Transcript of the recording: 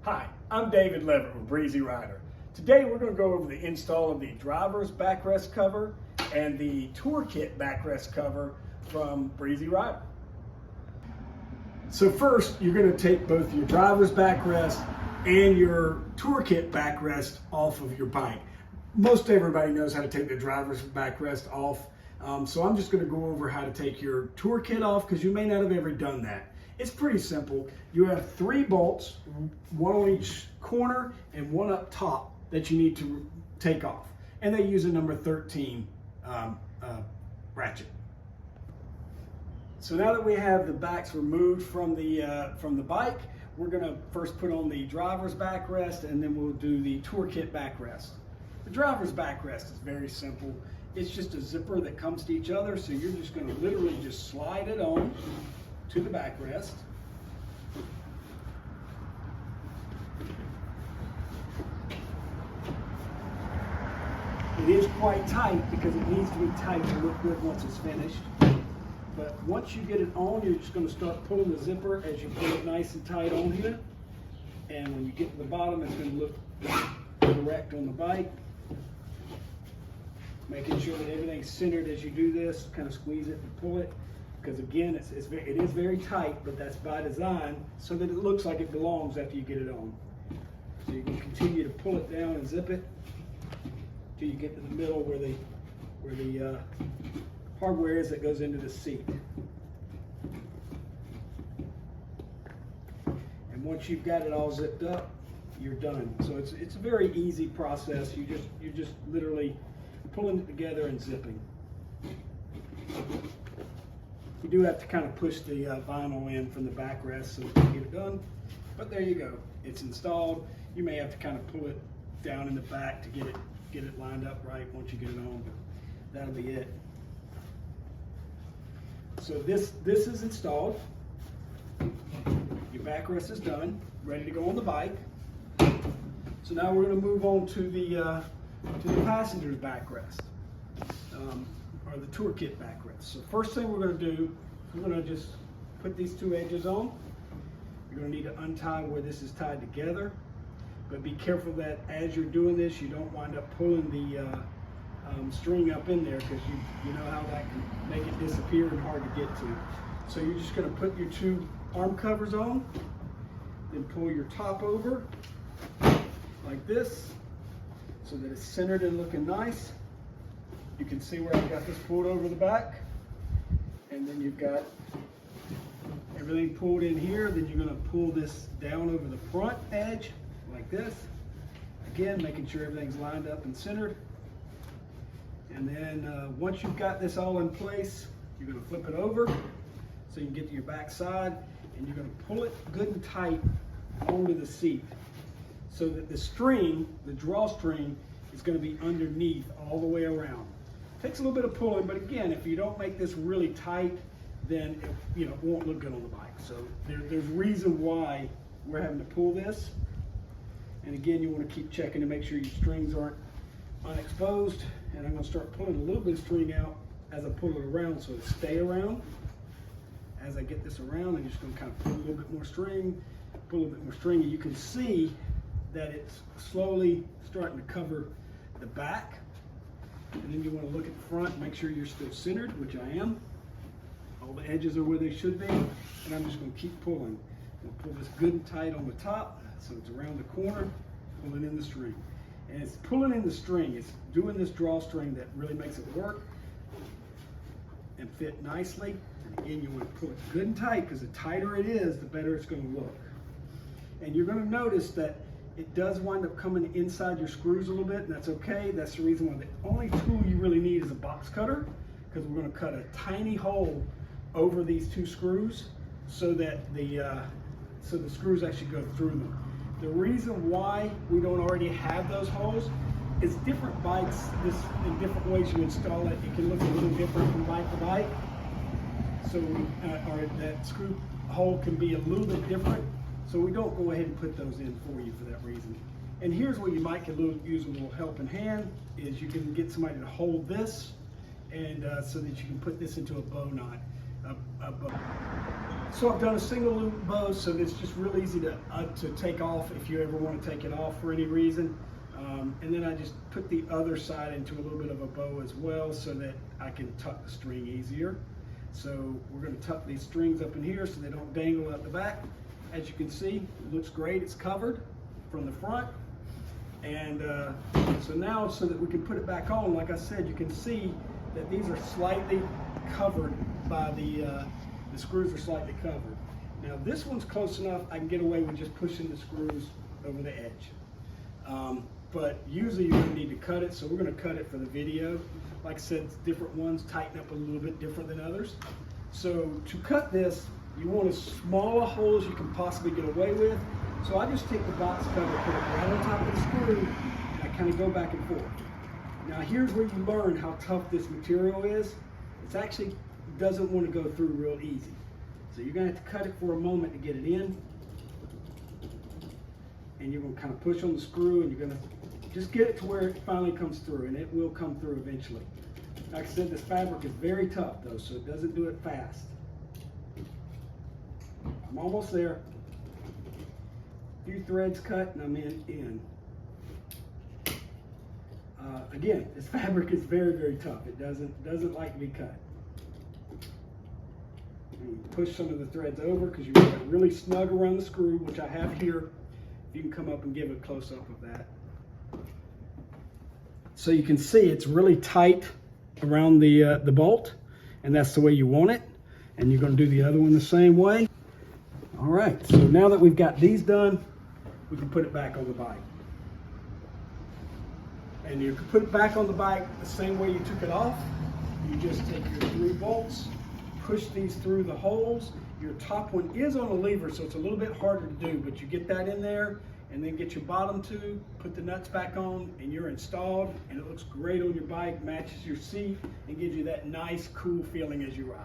Hi, I'm David Levitt with Breezy Ryder. Today we're going to go over the install of the driver's backrest cover and the toolkit backrest cover from Breezy Ryder. So first, you're going to take both your driver's backrest and your toolkit backrest off of your bike. Most everybody knows how to take the driver's backrest off, so I'm just going to go over how to take your toolkit off because you may not have ever done that. It's pretty simple. You have 3 bolts, one on each corner and one up top that you need to take off. And they use a number 13 ratchet. So now that we have the backs removed from the bike, we're gonna first put on the driver's backrest and then we'll do the toolkit backrest. The driver's backrest is very simple. It's just a zipper that comes to each other, so you're just gonna literally just slide it on to the backrest. It is quite tight because it needs to be tight to look good once it's finished. But once you get it on, you're just going to start pulling the zipper as you pull it nice and tight on here. And when you get to the bottom, it's going to look correct on the bike. Making sure that everything's centered as you do this. Kind of squeeze it and pull it. Because again, it is very tight, but that's by design so that it looks like it belongs after you get it on. So you can continue to pull it down and zip it till you get to the middle where the hardware is that goes into the seat. And once you've got it all zipped up, you're done. So it's a very easy process. You're just literally pulling it together and zipping. You do have to kind of push the vinyl in from the backrest so you can get it done. But there you go. It's installed. You may have to kind of pull it down in the back to get it lined up right once you get it on. But that'll be it. So this is installed. Your backrest is done, ready to go on the bike. So now we're going to move on to the passenger's backrest. Or the toolkit backrest. So first thing we're going to do, we're going to just put these 2 edges on. You're going to need to untie where this is tied together, but be careful that as you're doing this, you don't wind up pulling the string up in there because you know how that can make it disappear and hard to get to. So you're just going to put your 2 arm covers on, then pull your top over like this so that it's centered and looking nice. You can see where I've got this pulled over the back, and then you've got everything pulled in here. Then you're going to pull this down over the front edge like this. Again, making sure everything's lined up and centered. And then once you've got this all in place, you're going to flip it over so you can get to your back side, and you're going to pull it good and tight onto the seat so that the string, the drawstring, is going to be underneath all the way around. Takes a little bit of pulling, but again, if you don't make this really tight, then it won't look good on the bike. So there's reason why we're having to pull this. And again, you want to keep checking to make sure your strings aren't unexposed. And I'm going to start pulling a little bit of string out as I pull it around so it stay around. As I get this around, I'm just going to kind of pull a little bit more string, pull a little bit more string, and you can see that it's slowly starting to cover the back. And then you want to look at the front and make sure you're still centered, which I am. All the edges are where they should be. And I'm just going to keep pulling. I'm going to pull this good and tight on the top so it's around the corner, pulling in the string. And it's pulling in the string, it's doing this drawstring that really makes it work and fit nicely. And again, you want to pull it good and tight because the tighter it is, the better it's going to look. And you're going to notice that it does wind up coming inside your screws a little bit, and that's okay. That's the reason why the only tool you really need is a box cutter, because we're going to cut a tiny hole over these 2 screws so that the screws actually go through them. The reason why we don't already have those holes is different bikes, in different ways you install it. It can look a little different from bike to bike. So or that screw hole can be a little bit different. So we don't go ahead and put those in for you for that reason. And here's where you might use a little helping hand, is you can get somebody to hold this, and so that you can put this into a bow knot. So I've done a single loop bow, so it's just real easy to take off if you ever want to take it off for any reason. And then I just put the other side into a little bit of a bow as well so that I can tuck the string easier. So we're going to tuck these strings up in here so they don't dangle out the back. As you can see, it looks great. It's covered from the front. And so now, so that we can put it back on, like I said, you can see that these are slightly covered by the screws are slightly covered. Now this one's close enough, I can get away with just pushing the screws over the edge. But usually you're going to need to cut it, so we're going to cut it for the video. Like I said, different ones tighten up a little bit different than others. So to cut this, you want as small a hole as you can possibly get away with. So I just take the box cutter, put it right on top of the screw, and I kind of go back and forth. Now here's where you learn how tough this material is. It's actually doesn't want to go through real easy. So you're going to have to cut it for a moment to get it in. And you're going to kind of push on the screw, and you're going to just get it to where it finally comes through, and it will come through eventually. Like I said, this fabric is very tough though, so it doesn't do it fast. I'm almost there. A few threads cut and I'm in. Again, this fabric is very, very tough. It doesn't like to be cut. And push some of the threads over because you want it really snug around the screw, which I have here. You can come up and give a close-up of that. So you can see it's really tight around the bolt, and that's the way you want it. And you're going to do the other one the same way. All right, so now that we've got these done, we can put it back on the bike. And you can put it back on the bike the same way you took it off. You just take your 3 bolts, push these through the holes. Your top one is on a lever, so it's a little bit harder to do, but you get that in there, and then get your bottom 2, put the nuts back on, and you're installed, and it looks great on your bike, matches your seat, and gives you that nice, cool feeling as you ride.